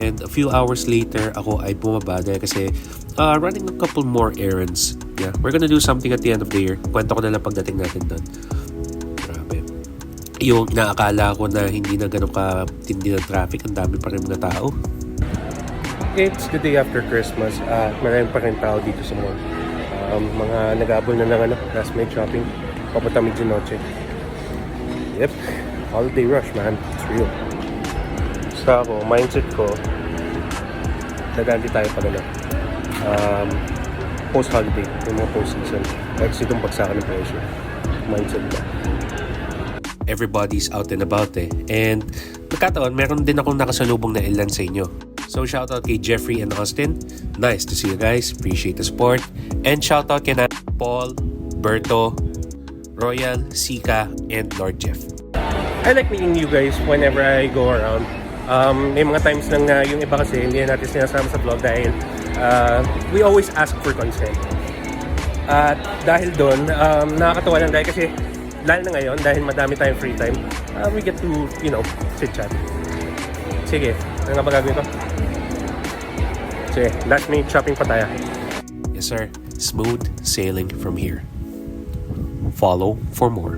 And a few hours later, ako ay bumaba dahil kasi running a couple more errands. Yeah, we're gonna do something at the end of the year. Kwento ko na lang pagdating natin doon. Grabe. Yung inaakala ko na hindi na ganun ka-tindi ng traffic, ang dami pa rin mga tao. It's the day after Christmas. Marami pa rin tao dito sa mall. Mga nag-aabol na ng last minute shopping. Papunta Medianoche. Yep. Holiday rush, man. It's real. So ako, mindset ko, naganti tayo pag post-holiday, yung mga post-season. Kasi itong bagsakan ng presyo. Mindset ko. Everybody's out and about And nagkataon, meron din akong nakasalubong na ilan sa inyo. So shoutout kay Jeffrey and Austin. Nice to see you guys. Appreciate the support. And shoutout kay Paul, Berto, Royal, Sika, and Lord Jeff. I like meeting you guys whenever I go around. May mga times lang na yung iba kasi hindi natin sinasama sa vlog dahil we always ask for consent. At dahil doon, nakakatawa lang dahil kasi lalo na ngayon dahil madami tayong free time, we get to, chit-chat. Sige, ano nga ba gagawin ko? Sige, last minute shopping pa tayo. Yes sir, smooth sailing from here. Follow for more.